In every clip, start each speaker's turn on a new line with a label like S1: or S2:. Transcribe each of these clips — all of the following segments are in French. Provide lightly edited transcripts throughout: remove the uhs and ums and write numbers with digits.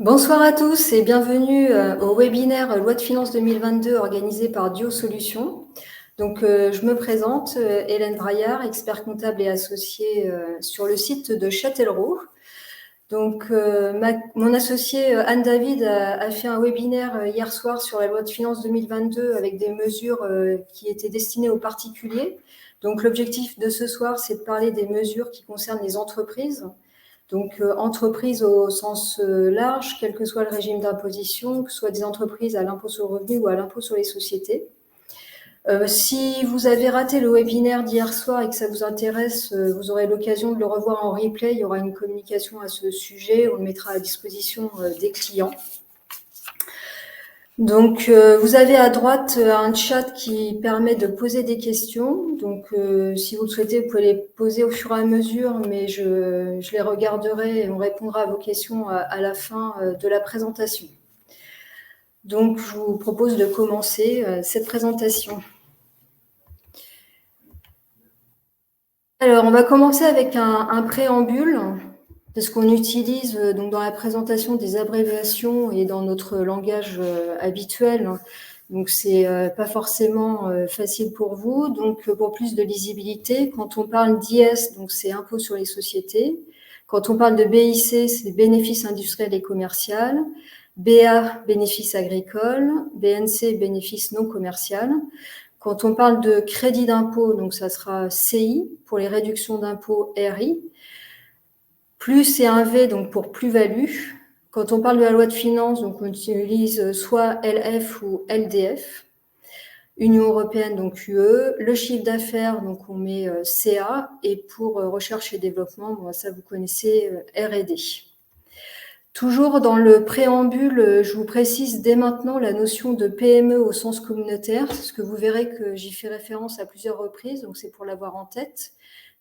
S1: Bonsoir à tous et bienvenue au webinaire Loi de finances 2022 organisé par Duo Solutions. Donc, je me présente, Hélène Braillard, expert comptable et associée sur le site de Châtellerault. Donc, mon associée Anne David a fait un webinaire hier soir sur la loi de finances 2022 avec des mesures qui étaient destinées aux particuliers. Donc, l'objectif de ce soir, c'est de parler des mesures qui concernent les entreprises. Donc, entreprises au sens large, quel que soit le régime d'imposition, que ce soit des entreprises à l'impôt sur le revenu ou à l'impôt sur les sociétés. Si vous avez raté le webinaire d'hier soir et que ça vous intéresse, vous aurez l'occasion de le revoir en replay. Il y aura une communication à ce sujet. On le mettra à disposition des clients. Donc, vous avez à droite un chat qui permet de poser des questions. Donc, si vous le souhaitez, vous pouvez les poser au fur et à mesure, mais je les regarderai et on répondra à vos questions à la fin de la présentation. Donc, je vous propose de commencer cette présentation. Alors, on va commencer avec un préambule, parce qu'on utilise donc dans la présentation des abréviations et dans notre langage habituel. Donc, c'est pas forcément facile pour vous. Donc, pour plus de lisibilité, quand on parle d'IS, donc c'est impôt sur les sociétés. Quand on parle de BIC, c'est bénéfice industriel et commercial. BA, bénéfice agricole. BNC, bénéfice non commercial. Quand on parle de crédit d'impôt, donc ça sera CI pour les réductions d'impôt RI. Plus c'est un V, donc pour plus-value. Quand on parle de la loi de finances, donc on utilise soit LF ou LDF. Union européenne, donc UE. Le chiffre d'affaires, donc on met CA. Et pour recherche et développement, bon, ça vous connaissez R&D. Toujours dans le préambule, je vous précise dès maintenant la notion de PME au sens communautaire, parce que vous verrez que j'y fais référence à plusieurs reprises, donc c'est pour l'avoir en tête.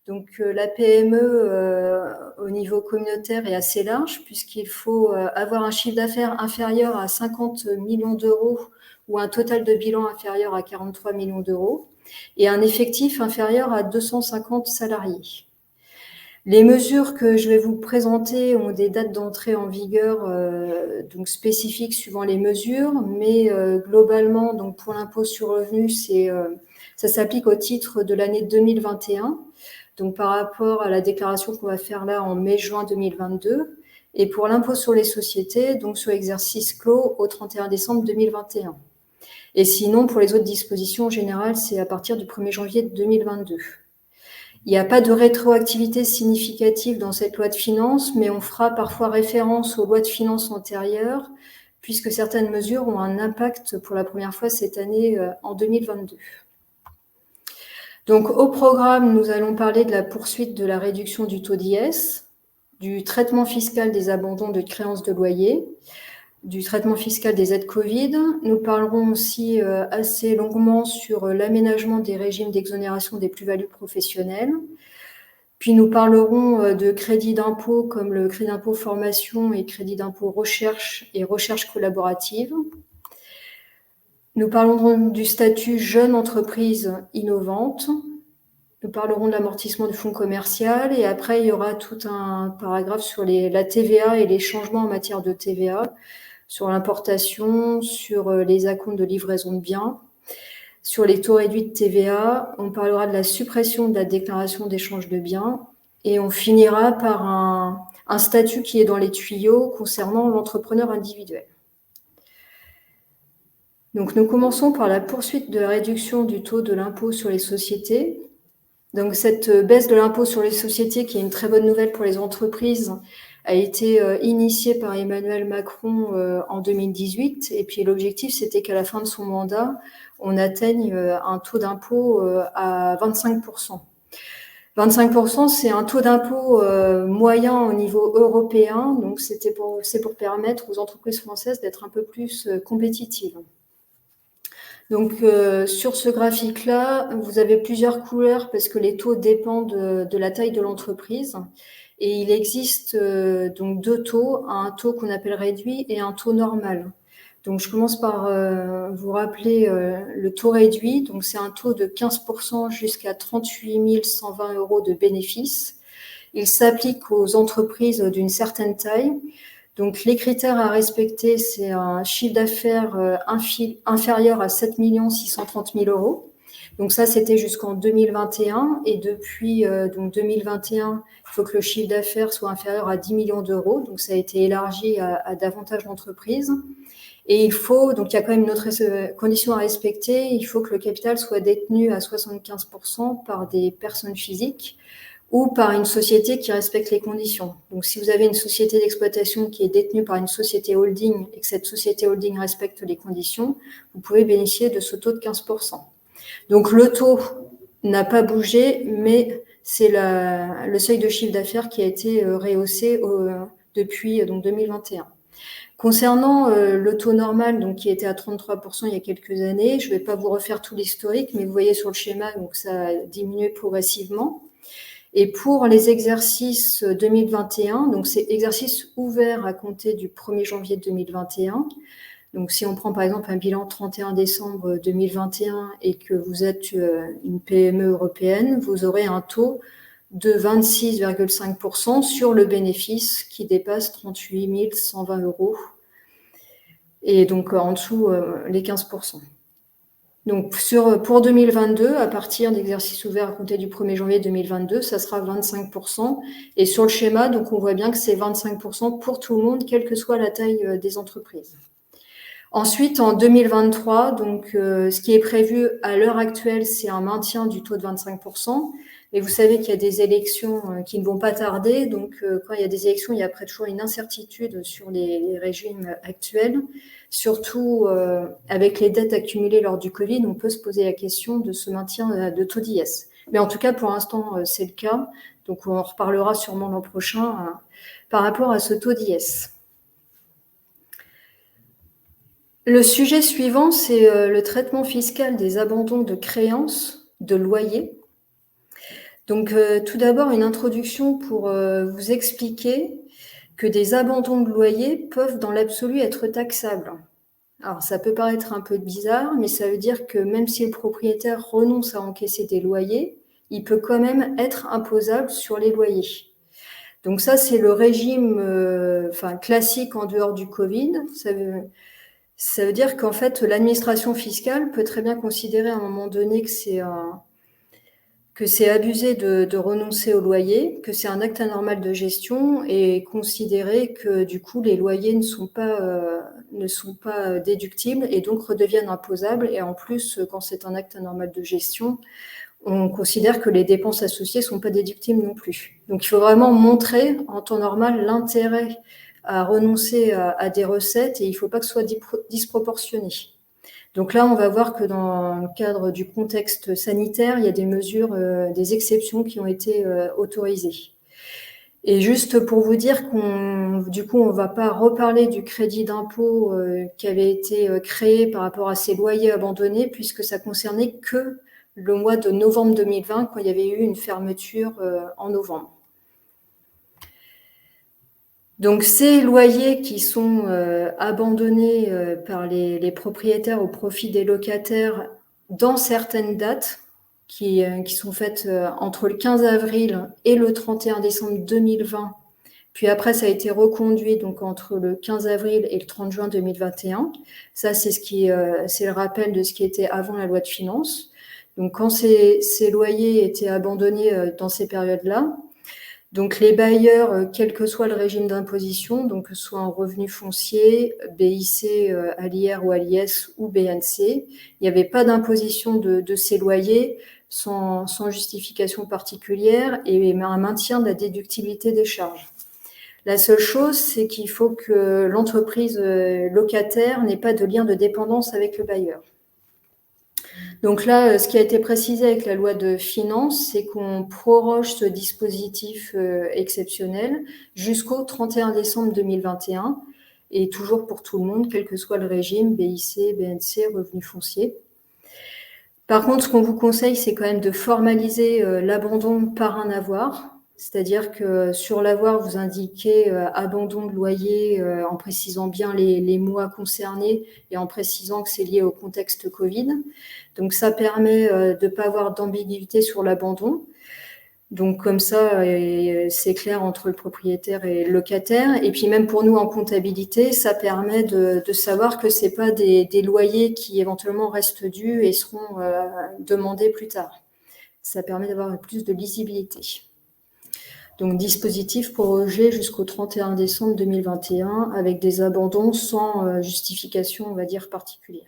S1: Donc la PME au niveau communautaire est assez large, puisqu'il faut avoir un chiffre d'affaires inférieur à 50 millions d'euros ou un total de bilan inférieur à 43 millions d'euros, et un effectif inférieur à 250 salariés. Les mesures que je vais vous présenter ont des dates d'entrée en vigueur donc spécifiques suivant les mesures, mais globalement, donc pour l'impôt sur le revenu, ça s'applique au titre de l'année 2021, donc par rapport à la déclaration qu'on va faire là en mai-juin 2022, et pour l'impôt sur les sociétés, donc sur l'exercice clos au 31 décembre 2021. Et sinon, pour les autres dispositions générales, c'est à partir du 1er janvier 2022. Il n'y a pas de rétroactivité significative dans cette loi de finances, mais on fera parfois référence aux lois de finances antérieures, puisque certaines mesures ont un impact pour la première fois cette année en 2022. Donc au programme, nous allons parler de la poursuite de la réduction du taux d'IS, du traitement fiscal des abandons de créances de loyer, du traitement fiscal des aides Covid. Nous parlerons aussi assez longuement sur l'aménagement des régimes d'exonération des plus-values professionnelles. Puis nous parlerons de crédits d'impôt comme le crédit d'impôt formation et crédit d'impôt recherche et recherche collaborative. Nous parlerons du statut jeune entreprise innovante. Nous parlerons de l'amortissement du fonds commercial et après il y aura tout un paragraphe sur la TVA et les changements en matière de TVA, sur l'importation, sur les acomptes de livraison de biens, sur les taux réduits de TVA. On parlera de la suppression de la déclaration d'échange de biens et on finira par un statut qui est dans les tuyaux concernant l'entrepreneur individuel. Donc nous commençons par la poursuite de la réduction du taux de l'impôt sur les sociétés. Donc cette baisse de l'impôt sur les sociétés, qui est une très bonne nouvelle pour les entreprises, a été initiée par Emmanuel Macron en 2018. Et puis l'objectif, c'était qu'à la fin de son mandat, on atteigne un taux d'impôt à 25%. 25%, c'est un taux d'impôt moyen au niveau européen. Donc c'est pour permettre aux entreprises françaises d'être un peu plus compétitives. Donc, sur ce graphique-là, vous avez plusieurs couleurs parce que les taux dépendent de la taille de l'entreprise. Et il existe donc deux taux, un taux qu'on appelle réduit et un taux normal. Donc, je commence par vous rappeler le taux réduit. Donc, c'est un taux de 15% jusqu'à 38 120 € de bénéfices. Il s'applique aux entreprises d'une certaine taille. Donc, les critères à respecter, c'est un chiffre d'affaires inférieur à 7 630 000 euros. Donc ça, c'était jusqu'en 2021. Et depuis donc 2021, il faut que le chiffre d'affaires soit inférieur à 10 millions d'euros. Donc ça a été élargi à davantage d'entreprises. Et donc il y a quand même une autre condition à respecter. Il faut que le capital soit détenu à 75% par des personnes physiques ou par une société qui respecte les conditions. Donc, si vous avez une société d'exploitation qui est détenue par une société holding et que cette société holding respecte les conditions, vous pouvez bénéficier de ce taux de 15%. Donc, le taux n'a pas bougé, mais c'est le seuil de chiffre d'affaires qui a été rehaussé depuis donc 2021. Concernant le taux normal, donc qui était à 33% il y a quelques années, je ne vais pas vous refaire tout l'historique, mais vous voyez sur le schéma, donc ça a diminué progressivement. Et pour les exercices 2021, donc c'est exercice ouvert à compter du 1er janvier 2021. Donc si on prend par exemple un bilan 31 décembre 2021 et que vous êtes une PME européenne, vous aurez un taux de 26,5% sur le bénéfice qui dépasse 38 120 euros. Et donc en dessous les 15%. Donc, pour 2022, à partir d'exercices ouverts à compter du 1er janvier 2022, ça sera 25%. Et sur le schéma, donc on voit bien que c'est 25% pour tout le monde, quelle que soit la taille des entreprises. Ensuite, en 2023, donc, ce qui est prévu à l'heure actuelle, c'est un maintien du taux de 25%. Et vous savez qu'il y a des élections qui ne vont pas tarder. Donc, quand il y a des élections, il y a après toujours une incertitude sur les régimes actuels. Surtout avec les dettes accumulées lors du Covid, on peut se poser la question de ce maintien de taux d'IS. Mais en tout cas, pour l'instant, c'est le cas. Donc, on en reparlera sûrement l'an prochain par rapport à ce taux d'IS. Le sujet suivant, c'est le traitement fiscal des abandons de créances de loyer. Donc, tout d'abord, une introduction pour vous expliquer que des abandons de loyer peuvent dans l'absolu être taxables. Alors, ça peut paraître un peu bizarre, mais ça veut dire que même si le propriétaire renonce à encaisser des loyers, il peut quand même être imposable sur les loyers. Donc ça, c'est le régime classique en dehors du Covid. Ça veut dire qu'en fait, l'administration fiscale peut très bien considérer à un moment donné que c'est abusé de renoncer au loyer, que c'est un acte anormal de gestion et considérer que du coup les loyers ne sont pas déductibles et donc redeviennent imposables. Et en plus, quand c'est un acte anormal de gestion, on considère que les dépenses associées ne sont pas déductibles non plus. Donc il faut vraiment montrer en temps normal l'intérêt à renoncer à des recettes et il ne faut pas que ce soit disproportionné. Donc là, on va voir que dans le cadre du contexte sanitaire, il y a des mesures, des exceptions qui ont été autorisées. Et juste pour vous dire on ne va pas reparler du crédit d'impôt qui avait été créé par rapport à ces loyers abandonnés, puisque ça concernait que le mois de novembre 2020, quand il y avait eu une fermeture en novembre. Donc, ces loyers qui sont abandonnés par les propriétaires au profit des locataires dans certaines dates, qui sont faites entre le 15 avril et le 31 décembre 2020, puis après, ça a été reconduit donc entre le 15 avril et le 30 juin 2021. Ça, c'est le rappel de ce qui était avant la loi de finances. Donc, quand ces loyers étaient abandonnés dans ces périodes-là, donc les bailleurs, quel que soit le régime d'imposition, donc que ce soit en revenu foncier, BIC, à l'IR ou à l'IS ou BNC, il n'y avait pas d'imposition de ces loyers sans justification particulière et un maintien de la déductibilité des charges. La seule chose, c'est qu'il faut que l'entreprise locataire n'ait pas de lien de dépendance avec le bailleur. Donc là, ce qui a été précisé avec la loi de finances, c'est qu'on proroge ce dispositif exceptionnel jusqu'au 31 décembre 2021 et toujours pour tout le monde, quel que soit le régime, BIC, BNC, revenu foncier. Par contre, ce qu'on vous conseille, c'est quand même de formaliser l'abandon par un avoir. C'est-à-dire que sur l'avoir, vous indiquez abandon de loyer en précisant bien les mois concernés et en précisant que c'est lié au contexte Covid. Donc, ça permet de ne pas avoir d'ambiguïté sur l'abandon. Donc comme ça, c'est clair entre le propriétaire et le locataire. Et puis même pour nous en comptabilité, ça permet de savoir que c'est pas des loyers qui éventuellement restent dus et seront demandés plus tard. Ça permet d'avoir plus de lisibilité. Donc dispositif prorogé jusqu'au 31 décembre 2021 avec des abandons sans justification, on va dire, particulière.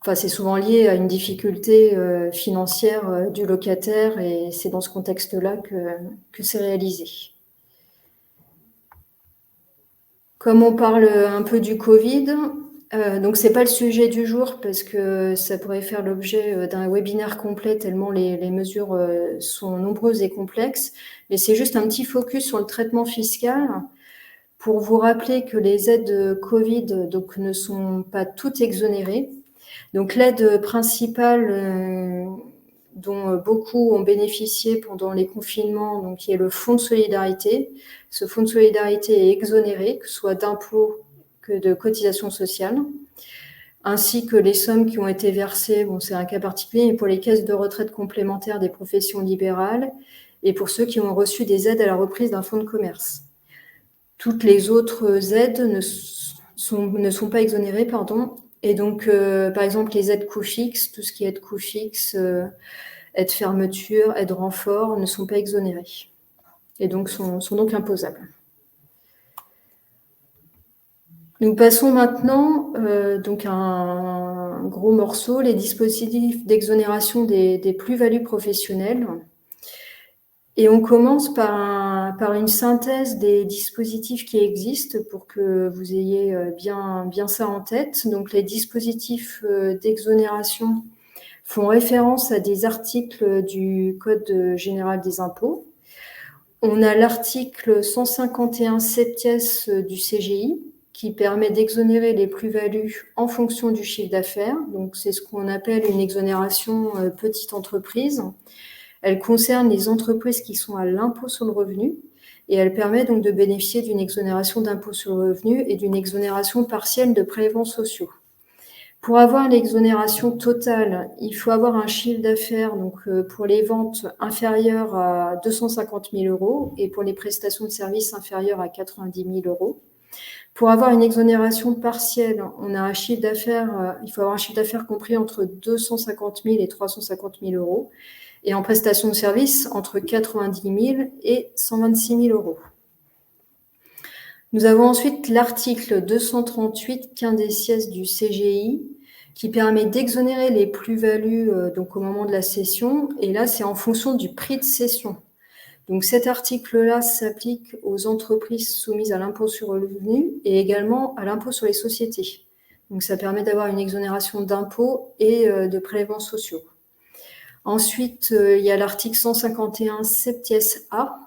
S1: Enfin, c'est souvent lié à une difficulté financière du locataire et c'est dans ce contexte-là que c'est réalisé. Comme on parle un peu du Covid, donc c'est pas le sujet du jour parce que ça pourrait faire l'objet d'un webinaire complet tellement les mesures sont nombreuses et complexes, mais c'est juste un petit focus sur le traitement fiscal pour vous rappeler que les aides Covid donc, ne sont pas toutes exonérées. Donc l'aide principale dont beaucoup ont bénéficié pendant les confinements, donc qui est le fonds de solidarité. Ce fonds de solidarité est exonéré, que ce soit d'impôts que de cotisations sociales, ainsi que les sommes qui ont été versées, bon c'est un cas particulier, mais pour les caisses de retraite complémentaires des professions libérales et pour ceux qui ont reçu des aides à la reprise d'un fonds de commerce. Toutes les autres aides ne sont pas exonérées, pardon. Et donc, par exemple, les aides coûts fixes, tout ce qui est aide coûts fixes, aide fermeture, aide renfort, ne sont pas exonérées. Et donc, sont donc imposables. Nous passons maintenant donc à un gros morceau, les dispositifs d'exonération des plus-values professionnelles. Et on commence par une synthèse des dispositifs qui existent pour que vous ayez bien ça en tête. Donc, les dispositifs d'exonération font référence à des articles du Code général des impôts. On a l'article 151 septies du CGI qui permet d'exonérer les plus-values en fonction du chiffre d'affaires. Donc, c'est ce qu'on appelle une exonération petite entreprise. Elle concerne les entreprises qui sont à l'impôt sur le revenu et elle permet donc de bénéficier d'une exonération d'impôt sur le revenu et d'une exonération partielle de prélèvements sociaux. Pour avoir l'exonération totale, il faut avoir un chiffre d'affaires donc pour les ventes inférieures à 250 000 euros et pour les prestations de services inférieures à 90 000 euros. Pour avoir une exonération partielle, on a un chiffre d'affaires, il faut avoir un chiffre d'affaires compris entre 250 000 et 350 000 euros. Et en prestation de services, entre 90 000 et 126 000 euros. Nous avons ensuite l'article 238 quindecies du CGI qui permet d'exonérer les plus-values donc au moment de la cession. Et là, c'est en fonction du prix de cession. Donc cet article-là s'applique aux entreprises soumises à l'impôt sur le revenu et également à l'impôt sur les sociétés. Donc ça permet d'avoir une exonération d'impôts et de prélèvements sociaux. Ensuite, il y a l'article 151 septies A.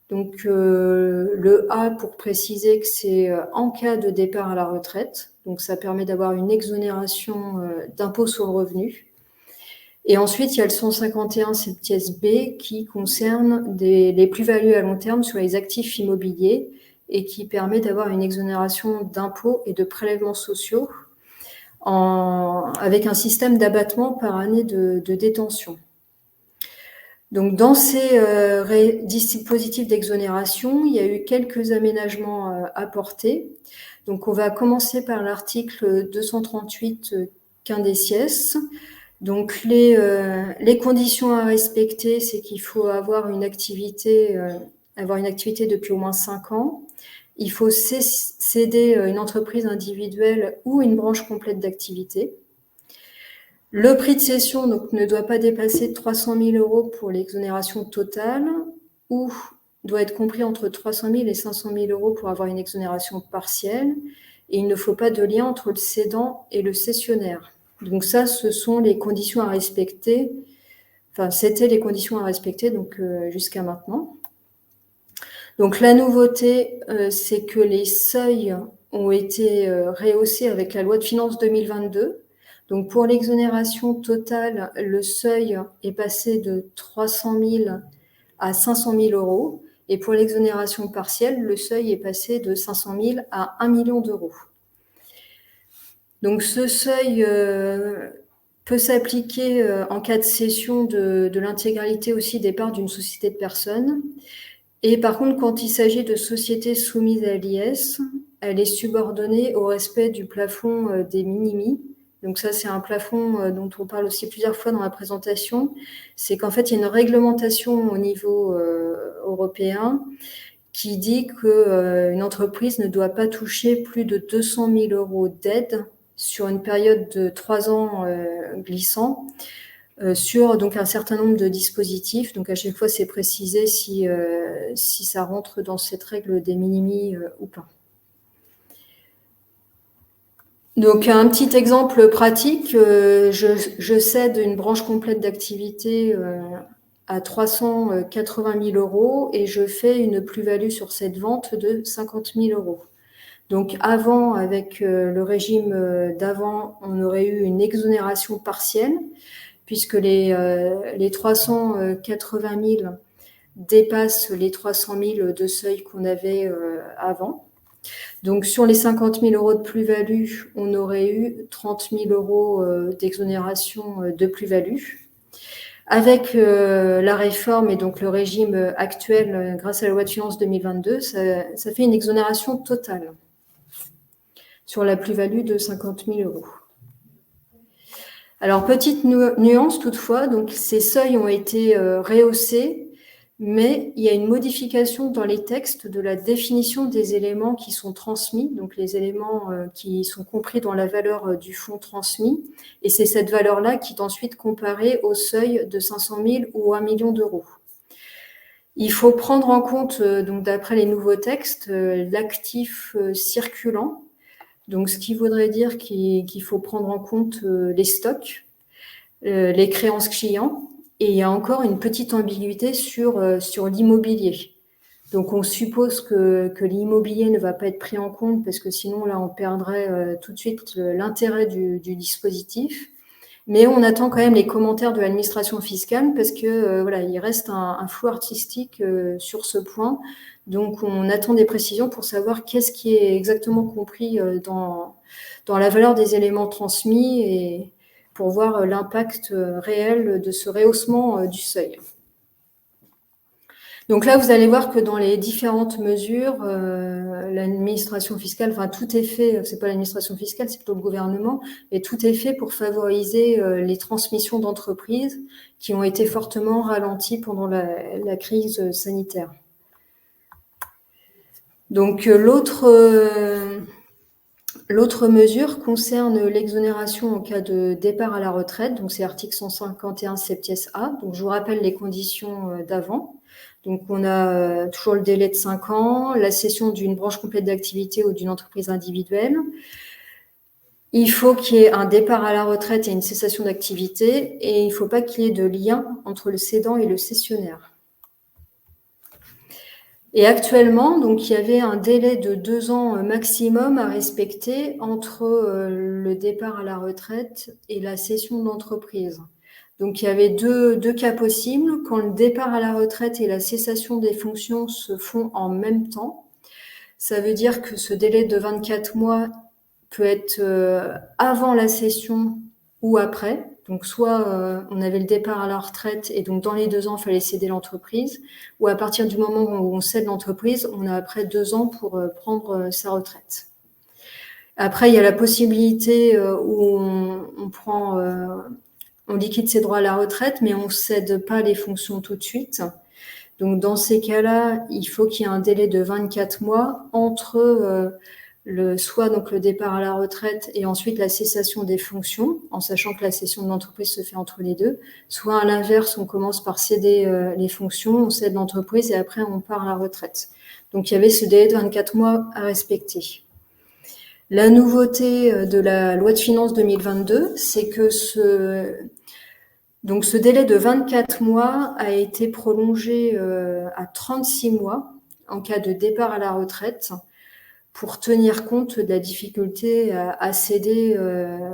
S1: Donc, le A pour préciser que c'est en cas de départ à la retraite. Donc, ça permet d'avoir une exonération d'impôt sur le revenu. Et ensuite, il y a le 151 septies B qui concerne les plus-values à long terme sur les actifs immobiliers et qui permet d'avoir une exonération d'impôts et de prélèvements sociaux avec un système d'abattement par année de détention. Donc, dans ces dispositifs d'exonération, il y a eu quelques aménagements apportés. Donc, on va commencer par l'article 238 quindecies. Donc, les conditions à respecter, c'est qu'il faut avoir une activité depuis au moins 5 ans. Il faut céder une entreprise individuelle ou une branche complète d'activité. Le prix de cession donc, ne doit pas dépasser 300 000 euros pour l'exonération totale ou doit être compris entre 300 000 et 500 000 euros pour avoir une exonération partielle. Et il ne faut pas de lien entre le cédant et le cessionnaire. Donc ça, ce sont les conditions à respecter. Enfin, c'était les conditions à respecter donc jusqu'à maintenant. Donc la nouveauté, c'est que les seuils ont été rehaussés avec la loi de finances 2022. Donc pour l'exonération totale, le seuil est passé de 300 000 à 500 000 euros. Et pour l'exonération partielle, le seuil est passé de 500 000 à 1 million d'euros. Donc ce seuil peut s'appliquer en cas de cession de l'intégralité aussi des parts d'une société de personnes. Et par contre, quand il s'agit de sociétés soumises à l'IS, elle est subordonnée au respect du plafond des minimis. Donc ça, c'est un plafond dont on parle aussi plusieurs fois dans la présentation. C'est qu'en fait, il y a une réglementation au niveau européen qui dit qu'une entreprise ne doit pas toucher plus de 200 000 euros d'aide sur une période de 3 ans glissant sur donc un certain nombre de dispositifs. Donc à chaque fois, c'est précisé si ça rentre dans cette règle des minimis ou pas. Donc un petit exemple pratique, je cède une branche complète d'activité à 380 000 euros et je fais une plus-value sur cette vente de 50 000 euros. Donc avant, avec le régime d'avant, on aurait eu une exonération partielle puisque les 380 000 dépassent les 300 000 de seuil qu'on avait avant. Donc, sur les 50 000 euros de plus-value, on aurait eu 30 000 euros d'exonération de plus-value. Avec la réforme et donc le régime actuel, grâce à la loi de finances 2022, ça fait une exonération totale sur la plus-value de 50 000 euros. Alors, petite nuance toutefois, donc ces seuils ont été rehaussés, mais il y a une modification dans les textes de la définition des éléments qui sont transmis, donc les éléments qui sont compris dans la valeur du fonds transmis, et c'est cette valeur-là qui est ensuite comparée au seuil de 500 000 ou 1 million d'euros. Il faut prendre en compte, donc d'après les nouveaux textes, l'actif circulant, donc ce qui voudrait dire qu'il faut prendre en compte les stocks, les créances clients, et il y a encore une petite ambiguïté sur l'immobilier. Donc on suppose que l'immobilier ne va pas être pris en compte parce que sinon là on perdrait tout de suite l'intérêt du dispositif. Mais on attend quand même les commentaires de l'administration fiscale parce que voilà, il reste un flou artistique sur ce point. Donc on attend des précisions pour savoir qu'est-ce qui est exactement compris dans la valeur des éléments transmis et pour voir l'impact réel de ce rehaussement du seuil. Donc là, vous allez voir que dans les différentes mesures, l'administration fiscale, enfin tout est fait, c'est pas l'administration fiscale, c'est plutôt le gouvernement, et tout est fait pour favoriser les transmissions d'entreprises qui ont été fortement ralenties pendant la crise sanitaire. Donc l'autre mesure concerne l'exonération en cas de départ à la retraite, donc c'est article 151 septies A. Donc je vous rappelle les conditions d'avant. Donc on a toujours le délai de 5 ans, la cession d'une branche complète d'activité ou d'une entreprise individuelle. Il faut qu'il y ait un départ à la retraite et une cessation d'activité, et il ne faut pas qu'il y ait de lien entre le cédant et le cessionnaire. Et actuellement, donc, il y avait un délai de 2 ans maximum à respecter entre le départ à la retraite et la cession d'entreprise. Donc, il y avait deux cas possibles. Quand le départ à la retraite et la cessation des fonctions se font en même temps, ça veut dire que ce délai de 24 mois peut être avant la cession ou après. Donc, soit on avait le départ à la retraite et donc dans les 2 ans, il fallait céder l'entreprise, ou à partir du moment où on cède l'entreprise, on a après 2 ans pour prendre sa retraite. Après, il y a la possibilité où on liquide ses droits à la retraite, mais on ne cède pas les fonctions tout de suite. Donc, dans ces cas-là, il faut qu'il y ait un délai de 24 mois entre soit donc le départ à la retraite et ensuite la cessation des fonctions, en sachant que la cession de l'entreprise se fait entre les deux, soit à l'inverse, on commence par céder les fonctions, on cède l'entreprise et après on part à la retraite. Donc il y avait ce délai de 24 mois à respecter. La nouveauté de la loi de finances 2022, c'est que ce délai de 24 mois a été prolongé à 36 mois en cas de départ à la retraite, pour tenir compte de la difficulté à céder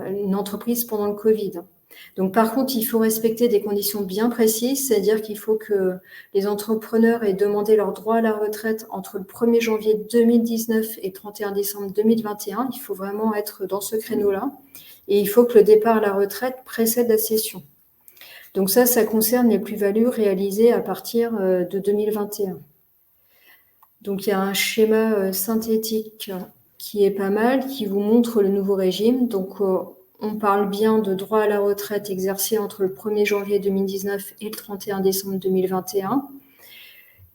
S1: une entreprise pendant le Covid. Donc, par contre, il faut respecter des conditions bien précises, c'est-à-dire qu'il faut que les entrepreneurs aient demandé leur droit à la retraite entre le 1er janvier 2019 et 31 décembre 2021. Il faut vraiment être dans ce créneau-là. Et il faut que le départ à la retraite précède la cession. Donc ça concerne les plus-values réalisées à partir de 2021. Donc il y a un schéma synthétique qui est pas mal, qui vous montre le nouveau régime. Donc on parle bien de droit à la retraite exercé entre le 1er janvier 2019 et le 31 décembre 2021.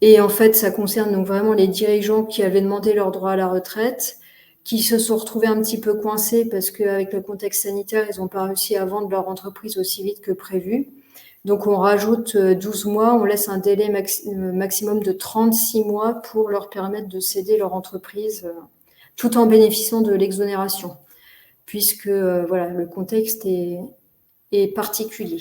S1: Et en fait, ça concerne donc vraiment les dirigeants qui avaient demandé leur droit à la retraite, qui se sont retrouvés un petit peu coincés parce qu'avec le contexte sanitaire, ils n'ont pas réussi à vendre leur entreprise aussi vite que prévu. Donc on rajoute 12 mois, on laisse un délai maximum de 36 mois pour leur permettre de céder leur entreprise tout en bénéficiant de l'exonération, puisque voilà, le contexte est particulier.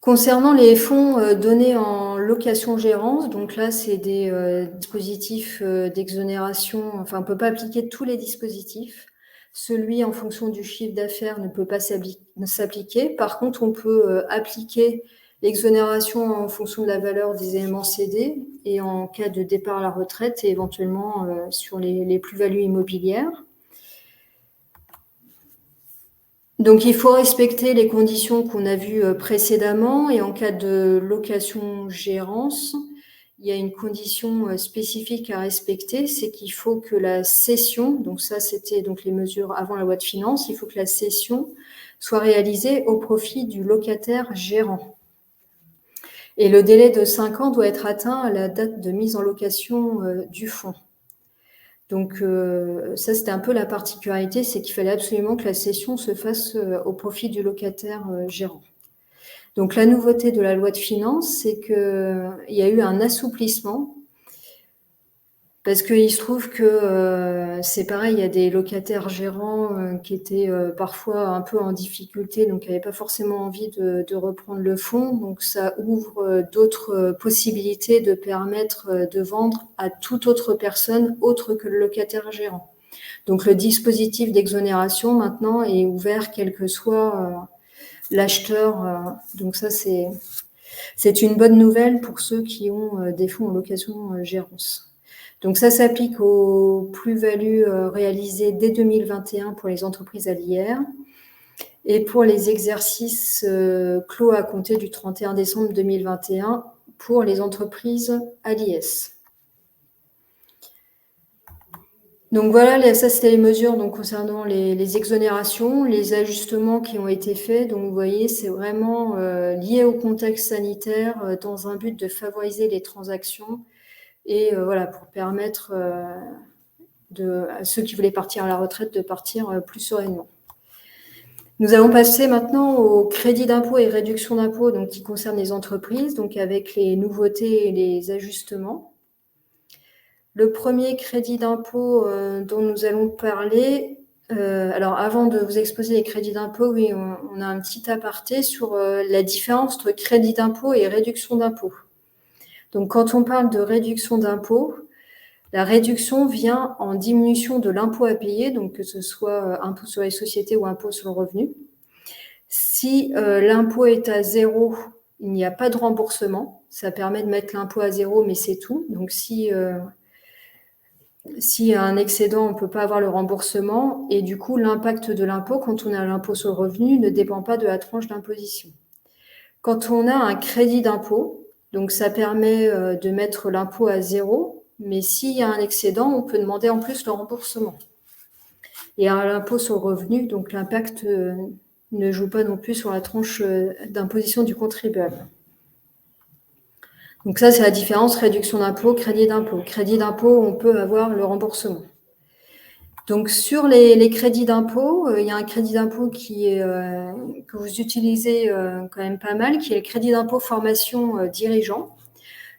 S1: Concernant les fonds donnés en location-gérance, donc là, c'est des dispositifs d'exonération. Enfin, on ne peut pas appliquer tous les dispositifs. Celui en fonction du chiffre d'affaires ne peut pas s'appliquer. Par contre, on peut appliquer l'exonération en fonction de la valeur des éléments cédés et en cas de départ à la retraite et éventuellement sur les plus-values immobilières. Donc, il faut respecter les conditions qu'on a vues précédemment et en cas de location-gérance, il y a une condition spécifique à respecter, c'est qu'il faut que la cession, donc ça c'était donc les mesures avant la loi de finances, il faut que la cession soit réalisée au profit du locataire gérant. Et le délai de 5 ans doit être atteint à la date de mise en location du fonds. Donc ça, c'était un peu la particularité, c'est qu'il fallait absolument que la cession se fasse au profit du locataire gérant. Donc la nouveauté de la loi de finances, c'est qu'il y a eu un assouplissement, parce qu'il se trouve que c'est pareil, il y a des locataires gérants qui étaient parfois un peu en difficulté, donc qui n'avaient pas forcément envie de reprendre le fonds. Donc ça ouvre d'autres possibilités de permettre de vendre à toute autre personne autre que le locataire gérant. Donc le dispositif d'exonération maintenant est ouvert quel que soit l'acheteur. Donc ça, c'est une bonne nouvelle pour ceux qui ont des fonds en location-gérance. Donc ça s'applique aux plus-values réalisées dès 2021 pour les entreprises à l'IR et pour les exercices clos à compter du 31 décembre 2021 pour les entreprises à l'IS. Donc voilà, ça c'était les mesures donc, concernant les exonérations, les ajustements qui ont été faits. Donc vous voyez, c'est vraiment lié au contexte sanitaire dans un but de favoriser les transactions et voilà, pour permettre à ceux qui voulaient partir à la retraite de partir plus sereinement. Nous allons passer maintenant au crédit d'impôt et réduction d'impôt donc, qui concerne les entreprises, donc avec les nouveautés et les ajustements. Le premier crédit d'impôt dont nous allons parler, alors avant de vous exposer les crédits d'impôt, oui, on a un petit aparté sur la différence entre crédit d'impôt et réduction d'impôt. Donc quand on parle de réduction d'impôt, la réduction vient en diminution de l'impôt à payer, donc que ce soit impôt sur les sociétés ou impôt sur le revenu. Si l'impôt est à 0, il n'y a pas de remboursement. Ça permet de mettre l'impôt à 0, mais c'est tout. Donc s'il y a un excédent, on ne peut pas avoir le remboursement. Et du coup, l'impact de l'impôt, quand on a l'impôt sur le revenu, ne dépend pas de la tranche d'imposition. Quand on a un crédit d'impôt, donc ça permet de mettre l'impôt à 0, mais s'il y a un excédent, on peut demander en plus le remboursement. Et à l'impôt sur le revenu, donc l'impact ne joue pas non plus sur la tranche d'imposition du contribuable. Donc ça, c'est la différence réduction d'impôt, crédit d'impôt. Crédit d'impôt, on peut avoir le remboursement. Donc sur les crédits d'impôt, il y a un crédit d'impôt que vous utilisez quand même pas mal, qui est le crédit d'impôt formation dirigeant.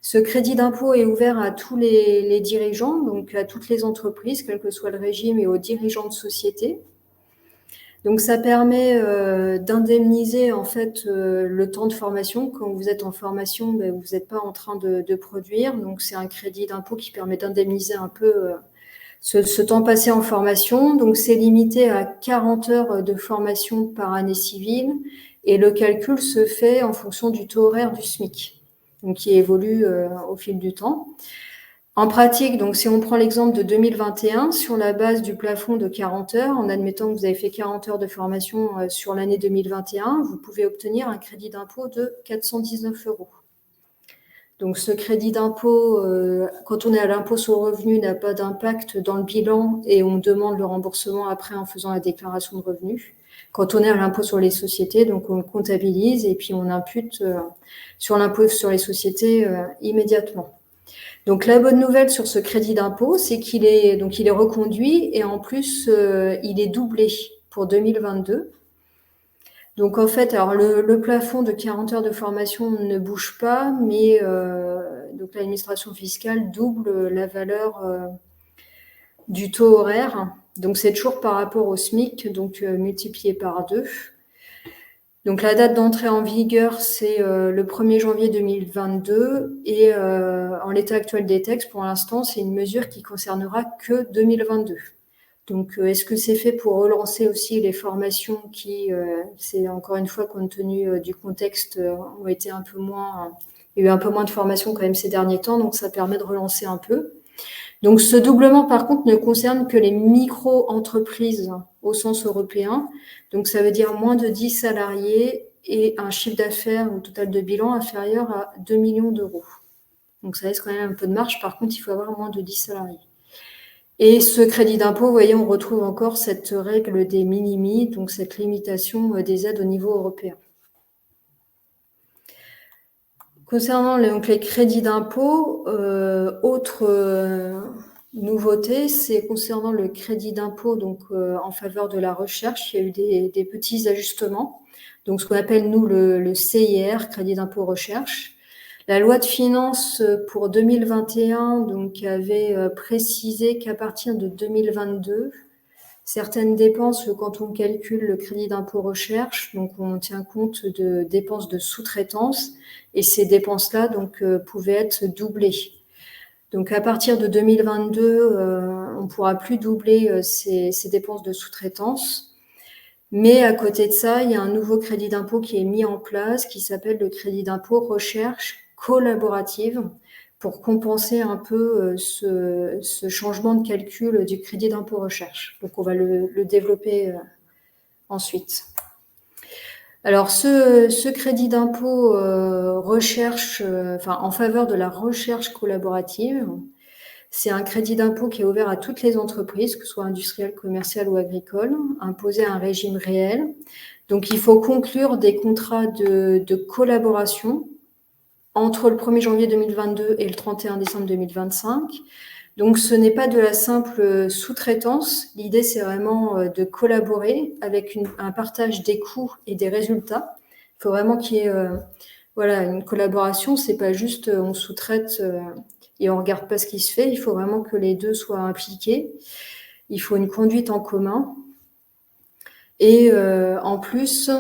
S1: Ce crédit d'impôt est ouvert à tous les dirigeants, donc à toutes les entreprises, quel que soit le régime, et aux dirigeants de société. Donc ça permet d'indemniser en fait le temps de formation. Quand vous êtes en formation, vous n'êtes pas en train de produire. Donc c'est un crédit d'impôt qui permet d'indemniser un peu Ce temps passé en formation, donc c'est limité à 40 heures de formation par année civile et le calcul se fait en fonction du taux horaire du SMIC, donc qui évolue au fil du temps. En pratique, donc si on prend l'exemple de 2021, sur la base du plafond de 40 heures, en admettant que vous avez fait 40 heures de formation sur l'année 2021, vous pouvez obtenir un crédit d'impôt de 419 euros. Donc ce crédit d'impôt, quand on est à l'impôt sur le revenu, n'a pas d'impact dans le bilan et on demande le remboursement après en faisant la déclaration de revenus. Quand on est à l'impôt sur les sociétés, donc on le comptabilise et puis on impute sur l'impôt sur les sociétés immédiatement. Donc la bonne nouvelle sur ce crédit d'impôt, c'est qu'il est reconduit et en plus il est doublé pour 2022. Donc en fait, alors le plafond de 40 heures de formation ne bouge pas, mais donc l'administration fiscale double la valeur du taux horaire. Donc c'est toujours par rapport au SMIC, donc multiplié par 2. Donc la date d'entrée en vigueur, c'est le 1er janvier 2022 et en l'état actuel des textes, pour l'instant, c'est une mesure qui concernera que 2022. Donc est-ce que c'est fait pour relancer aussi les formations qui, c'est encore une fois compte tenu du contexte, ont été un peu moins, il y a eu un peu moins de formations quand même ces derniers temps, donc ça permet de relancer un peu. Donc ce doublement, par contre, ne concerne que les micro-entreprises au sens européen. Donc ça veut dire moins de 10 salariés et un chiffre d'affaires au total de bilan inférieur à 2 millions d'euros. Donc ça laisse quand même un peu de marge. Par contre, il faut avoir moins de 10 salariés. Et ce crédit d'impôt, vous voyez, on retrouve encore cette règle des minimis, donc cette limitation des aides au niveau européen. Concernant les crédits d'impôt, autre nouveauté, c'est concernant le crédit d'impôt donc en faveur de la recherche, il y a eu des petits ajustements. Donc ce qu'on appelle nous le CIR, crédit d'impôt recherche. La loi de finances pour 2021 donc avait précisé qu'à partir de 2022, certaines dépenses, quand on calcule le crédit d'impôt recherche, donc on tient compte de dépenses de sous-traitance et ces dépenses-là donc pouvaient être doublées. Donc à partir de 2022, on ne pourra plus doubler ces dépenses de sous-traitance. Mais à côté de ça, il y a un nouveau crédit d'impôt qui est mis en place qui s'appelle le crédit d'impôt recherche collaborative pour compenser un peu ce changement de calcul du crédit d'impôt recherche. Donc on va le développer ensuite. Alors ce crédit d'impôt recherche, en faveur de la recherche collaborative, c'est un crédit d'impôt qui est ouvert à toutes les entreprises, que ce soit industrielles, commerciales ou agricoles, imposé à un régime réel. Donc il faut conclure des contrats de collaboration entre le 1er janvier 2022 et le 31 décembre 2025. Donc ce n'est pas de la simple sous-traitance. L'idée, c'est vraiment de collaborer avec un partage des coûts et des résultats. Il faut vraiment qu'il y ait une collaboration. C'est pas juste on sous-traite et on regarde pas ce qui se fait. Il faut vraiment que les deux soient impliqués. Il faut une conduite en commun. Et en plus,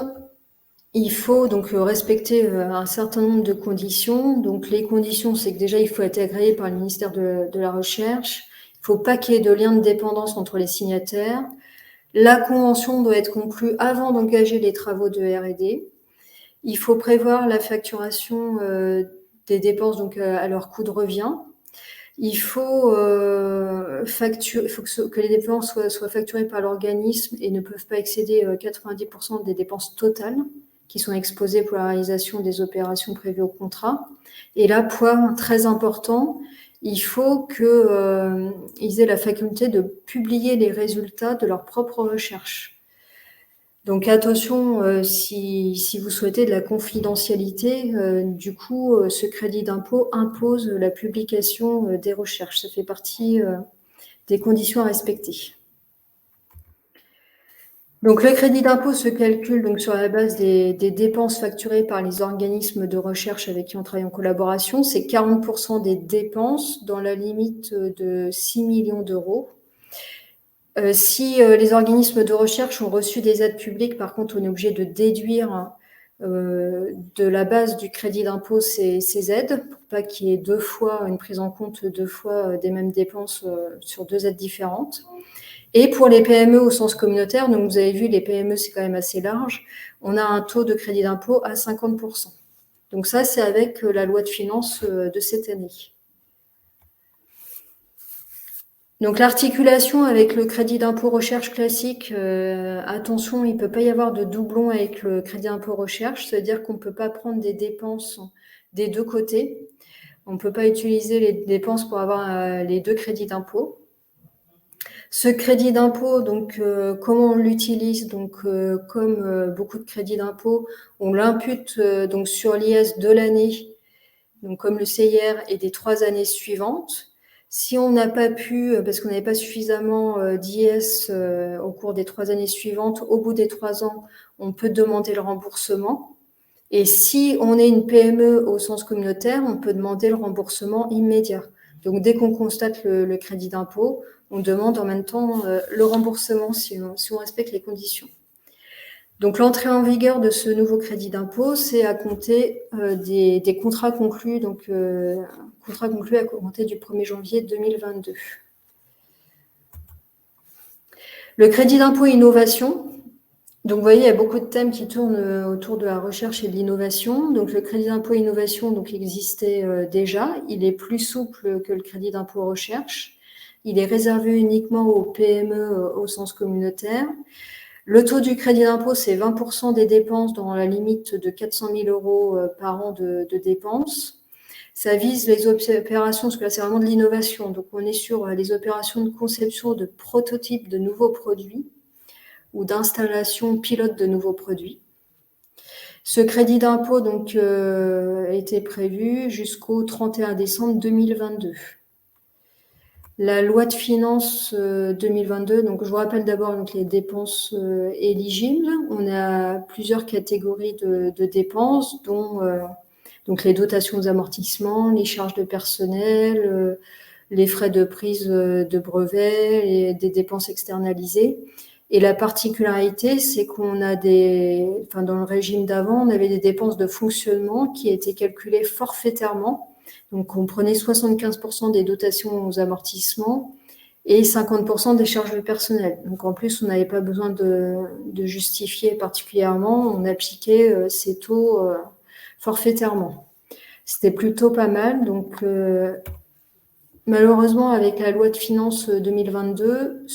S1: il faut donc respecter un certain nombre de conditions. Donc les conditions, c'est que déjà, il faut être agréé par le ministère de la Recherche. Il ne faut pas qu'il y ait de lien de dépendance entre les signataires. La convention doit être conclue avant d'engager les travaux de R&D. Il faut prévoir la facturation des dépenses donc à leur coût de revient. Il faut, que les dépenses soient facturées par l'organisme et ne peuvent pas excéder 90% des dépenses totales qui sont exposées pour la réalisation des opérations prévues au contrat. Et là, point très important, il faut qu'ils aient la faculté de publier les résultats de leur propre recherche. Donc attention, si vous souhaitez de la confidentialité, du coup, ce crédit d'impôt impose la publication des recherches. Ça fait partie des conditions à respecter. Donc le crédit d'impôt se calcule donc sur la base des dépenses facturées par les organismes de recherche avec qui on travaille en collaboration. C'est 40% des dépenses dans la limite de 6 millions d'euros. Si les organismes de recherche ont reçu des aides publiques, par contre, on est obligé de déduire de la base du crédit d'impôt ces aides, pour pas qu'il y ait une prise en compte deux fois des mêmes dépenses sur deux aides différentes. Et pour les PME au sens communautaire, donc vous avez vu, les PME, c'est quand même assez large, on a un taux de crédit d'impôt à 50%. Donc ça, c'est avec la loi de finances de cette année. Donc l'articulation avec le crédit d'impôt recherche classique, attention, il ne peut pas y avoir de doublon avec le crédit d'impôt recherche, c'est-à-dire qu'on ne peut pas prendre des dépenses des deux côtés. On ne peut pas utiliser les dépenses pour avoir les deux crédits d'impôt. Ce crédit d'impôt, donc comment on l'utilise? Donc comme beaucoup de crédits d'impôt, on l'impute donc sur l'IS de l'année, donc comme le CIR, et des 3 années suivantes. Si on n'a pas pu, parce qu'on n'avait pas suffisamment d'IS au cours des 3 années suivantes, au bout des 3 ans, on peut demander le remboursement. Et si on est une PME au sens communautaire, on peut demander le remboursement immédiat. Donc dès qu'on constate le crédit d'impôt, on demande en même temps le remboursement si on respecte les conditions. Donc l'entrée en vigueur de ce nouveau crédit d'impôt, c'est à compter des contrats conclus, contrats conclus à compter du 1er janvier 2022. Le crédit d'impôt innovation. Donc vous voyez, il y a beaucoup de thèmes qui tournent autour de la recherche et de l'innovation. Donc le crédit d'impôt innovation existait déjà. Il est plus souple que le crédit d'impôt recherche. Il est réservé uniquement aux PME au sens communautaire. Le taux du crédit d'impôt, c'est 20% des dépenses dans la limite de 400 000 euros par an de dépenses. Ça vise les opérations, parce que là, c'est vraiment de l'innovation. Donc, on est sur les opérations de conception de prototypes de nouveaux produits ou d'installation pilote de nouveaux produits. Ce crédit d'impôt a été prévu jusqu'au 31 décembre 2022. La loi de finances 2022, donc je vous rappelle d'abord les dépenses éligibles. On a plusieurs catégories de dépenses, dont donc les dotations aux amortissements, les charges de personnel, les frais de prise de brevets, et des dépenses externalisées. Et la particularité, c'est qu'on a dans le régime d'avant, on avait des dépenses de fonctionnement qui étaient calculées forfaitairement. Donc, on prenait 75% des dotations aux amortissements et 50% des charges de personnel. Donc, en plus, on n'avait pas besoin de justifier particulièrement. On appliquait ces taux forfaitairement. C'était plutôt pas mal. Donc, malheureusement, avec la loi de finances 2022,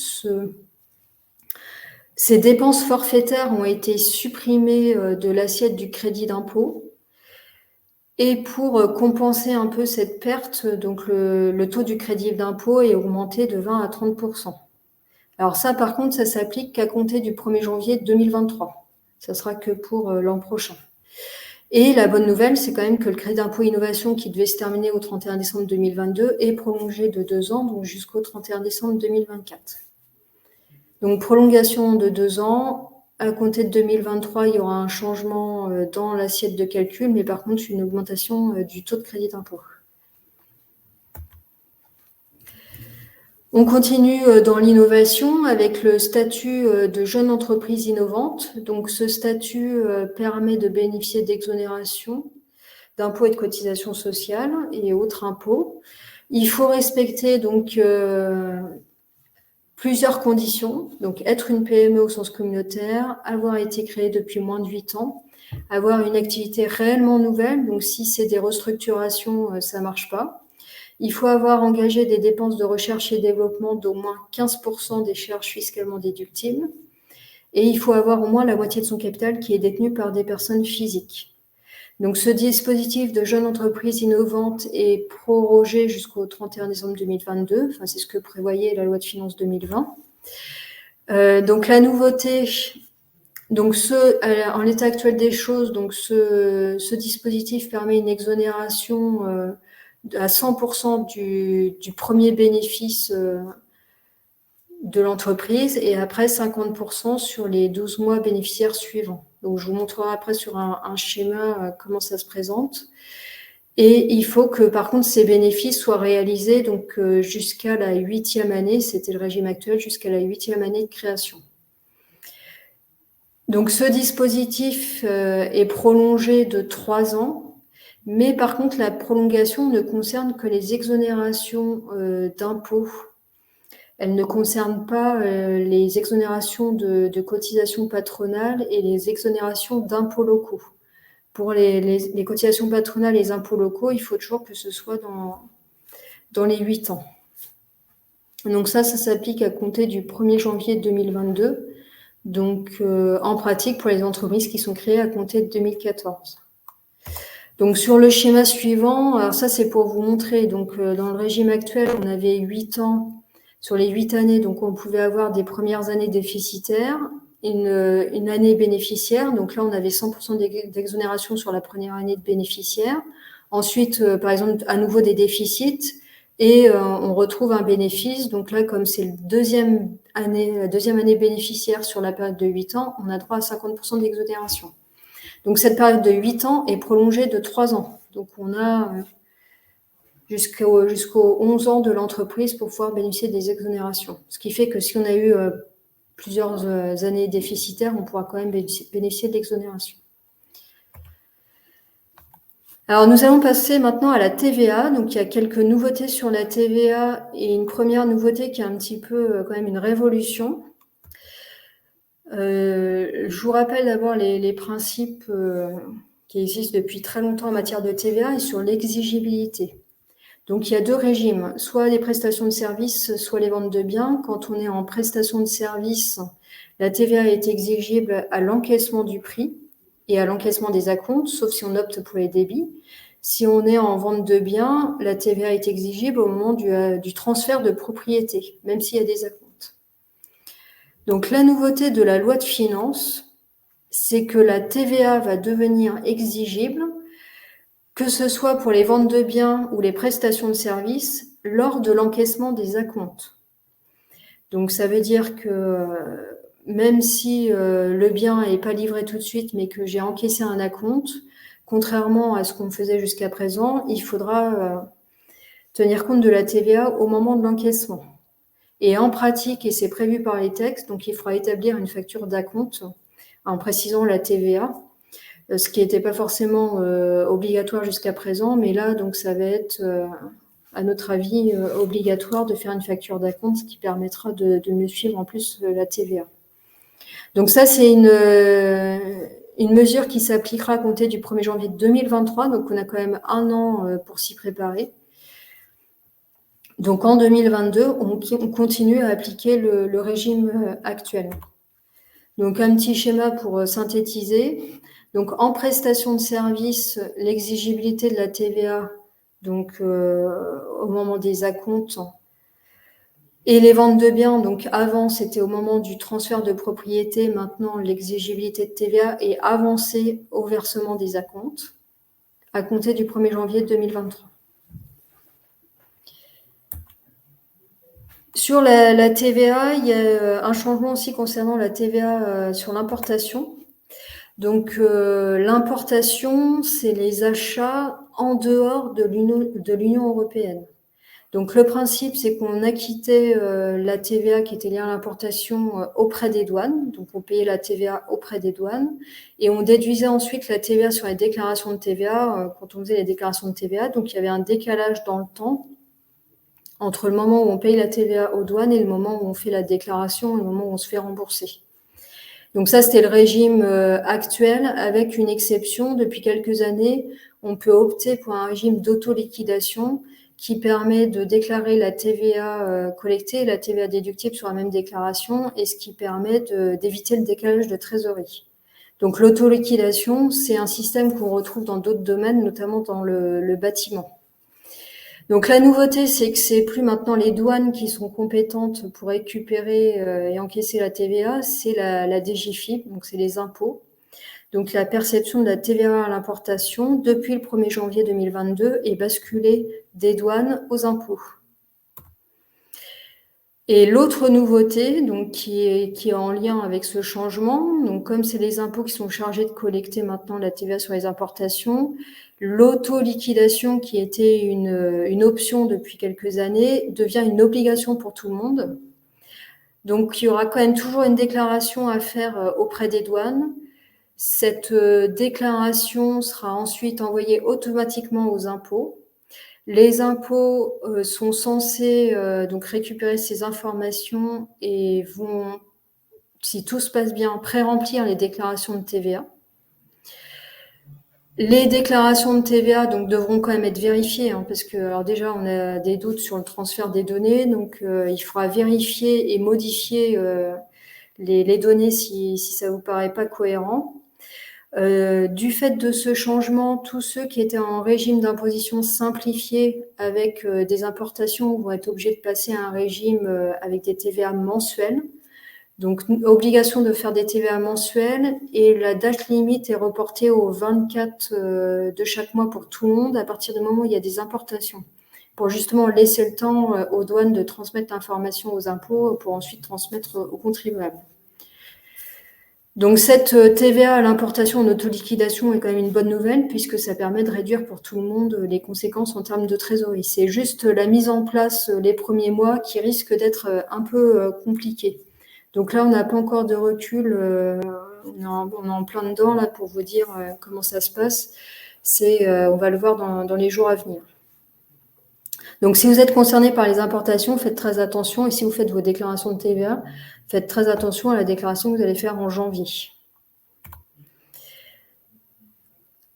S1: ces dépenses forfaitaires ont été supprimées de l'assiette du crédit d'impôt. Et pour compenser un peu cette perte, donc le taux du crédit d'impôt est augmenté de 20 à 30%. Alors ça, par contre, ça s'applique qu'à compter du 1er janvier 2023. Ça sera que pour l'an prochain. Et la bonne nouvelle, c'est quand même que le crédit d'impôt innovation qui devait se terminer au 31 décembre 2022 est prolongé de 2 ans, donc jusqu'au 31 décembre 2024. Donc prolongation de 2 ans. À compter de 2023, il y aura un changement dans l'assiette de calcul, mais par contre, une augmentation du taux de crédit d'impôt. On continue dans l'innovation avec le statut de jeune entreprise innovante. Donc, ce statut permet de bénéficier d'exonérations d'impôts et de cotisations sociales et autres impôts. Il faut respecter plusieurs conditions, donc être une PME au sens communautaire, avoir été créé depuis moins de 8 ans, avoir une activité réellement nouvelle, donc si c'est des restructurations, ça ne marche pas. Il faut avoir engagé des dépenses de recherche et développement d'au moins 15% des charges fiscalement déductibles, et il faut avoir au moins la moitié de son capital qui est détenu par des personnes physiques. Donc, ce dispositif de jeune entreprise innovante est prorogé jusqu'au 31 décembre 2022. Enfin, c'est ce que prévoyait la loi de finances 2020. Donc, la nouveauté, en l'état actuel des choses, ce dispositif permet une exonération à 100% du premier bénéfice de l'entreprise et après 50% sur les 12 mois bénéficiaires suivants. Donc, je vous montrerai après sur un schéma comment ça se présente. Et il faut que, par contre, ces bénéfices soient réalisés jusqu'à la 8e année, c'était le régime actuel, jusqu'à la 8e année de création. Donc ce dispositif est prolongé de 3 ans, mais par contre la prolongation ne concerne que les exonérations d'impôts. Elle ne concerne pas les exonérations de cotisations patronales et les exonérations d'impôts locaux. Pour les cotisations patronales et les impôts locaux, il faut toujours que ce soit dans les 8 ans. Donc ça s'applique à compter du 1er janvier 2022. Donc, en pratique, pour les entreprises qui sont créées à compter de 2014. Donc, sur le schéma suivant, alors ça, c'est pour vous montrer. Donc, dans le régime actuel, on avait 8 ans. Sur les 8 années, donc, on pouvait avoir des premières années déficitaires, une année bénéficiaire. Donc là, on avait 100% d'exonération sur la première année de bénéficiaire. Ensuite, par exemple, à nouveau des déficits. Et on retrouve un bénéfice. Donc là, comme c'est la deuxième année bénéficiaire sur la période de 8 ans, on a droit à 50% d'exonération. Donc cette période de 8 ans est prolongée de 3 ans. Donc on a jusqu'aux 11 ans de l'entreprise pour pouvoir bénéficier des exonérations. Ce qui fait que si on a eu plusieurs années déficitaires, on pourra quand même bénéficier de l'exonération. Alors, nous allons passer maintenant à la TVA. Donc, il y a quelques nouveautés sur la TVA et une première nouveauté qui est un petit peu quand même une révolution. Je vous rappelle d'abord les principes qui existent depuis très longtemps en matière de TVA et sur l'exigibilité. Donc, il y a 2 régimes, soit les prestations de services, soit les ventes de biens. Quand on est en prestation de services, la TVA est exigible à l'encaissement du prix et à l'encaissement des acomptes, sauf si on opte pour les débits. Si on est en vente de biens, la TVA est exigible au moment du transfert de propriété, même s'il y a des acomptes. Donc la nouveauté de la loi de finances, c'est que la TVA va devenir exigible, que ce soit pour les ventes de biens ou les prestations de services, lors de l'encaissement des acomptes. Donc ça veut dire que même si le bien n'est pas livré tout de suite, mais que j'ai encaissé un acompte, contrairement à ce qu'on faisait jusqu'à présent, il faudra tenir compte de la TVA au moment de l'encaissement. Et en pratique, et c'est prévu par les textes, donc il faudra établir une facture d'acompte en précisant la TVA, ce qui n'était pas forcément obligatoire jusqu'à présent, mais là, donc ça va être, à notre avis, obligatoire de faire une facture d'acompte, ce qui permettra de mieux suivre en plus la TVA. Donc ça, c'est une mesure qui s'appliquera à compter du 1er janvier 2023, donc on a quand même 1 an pour s'y préparer. Donc en 2022, on continue à appliquer le régime actuel. Donc un petit schéma pour synthétiser. Donc en prestation de service, l'exigibilité de la TVA, donc au moment des acomptes, et les ventes de biens, donc avant c'était au moment du transfert de propriété, maintenant l'exigibilité de TVA est avancée au versement des acomptes, à compter du 1er janvier 2023. Sur la TVA, il y a un changement aussi concernant la TVA sur l'importation. Donc l'importation, c'est les achats en dehors de l'Union européenne. Donc le principe, c'est qu'on acquittait la TVA qui était liée à l'importation auprès des douanes. Donc on payait la TVA auprès des douanes et on déduisait ensuite la TVA sur les déclarations de TVA quand on faisait les déclarations de TVA. Donc il y avait un décalage dans le temps entre le moment où on paye la TVA aux douanes et le moment où on fait la déclaration et le moment où on se fait rembourser. Donc ça, c'était le régime actuel avec une exception. Depuis quelques années, on peut opter pour un régime d'auto-liquidation qui permet de déclarer la TVA collectée et la TVA déductible sur la même déclaration et ce qui permet d'éviter le décalage de trésorerie. Donc l'auto-liquidation, c'est un système qu'on retrouve dans d'autres domaines, notamment dans le bâtiment. Donc la nouveauté, c'est que c'est plus maintenant les douanes qui sont compétentes pour récupérer et encaisser la TVA, c'est la DGFiP, donc c'est les impôts. Donc la perception de la TVA à l'importation depuis le 1er janvier 2022 est basculée des douanes aux impôts. Et l'autre nouveauté, donc qui est en lien avec ce changement, donc comme c'est les impôts qui sont chargés de collecter maintenant la TVA sur les importations, l'auto-liquidation qui était une option depuis quelques années devient une obligation pour tout le monde. Donc, il y aura quand même toujours une déclaration à faire auprès des douanes. Cette déclaration sera ensuite envoyée automatiquement aux impôts. Les impôts sont censés donc récupérer ces informations et vont, si tout se passe bien, pré-remplir les déclarations de TVA. Les déclarations de TVA donc devront quand même être vérifiées, parce que alors déjà on a des doutes sur le transfert des données, donc il faudra vérifier et modifier les données si ça vous paraît pas cohérent. Du fait de ce changement, tous ceux qui étaient en régime d'imposition simplifié avec des importations vont être obligés de passer à un régime avec des TVA mensuels. Donc, obligation de faire des TVA mensuels et la date limite est reportée au 24 de chaque mois pour tout le monde à partir du moment où il y a des importations, pour justement laisser le temps aux douanes de transmettre l'information aux impôts pour ensuite transmettre aux contribuables. Donc cette TVA à l'importation en autoliquidation est quand même une bonne nouvelle puisque ça permet de réduire pour tout le monde les conséquences en termes de trésorerie. C'est juste la mise en place les premiers mois qui risque d'être un peu compliquée. Donc là, on n'a pas encore de recul, on est en plein dedans là pour vous dire comment ça se passe. On va le voir dans les jours à venir. Donc si vous êtes concerné par les importations, faites très attention et si vous faites vos déclarations de TVA, faites très attention à la déclaration que vous allez faire en janvier.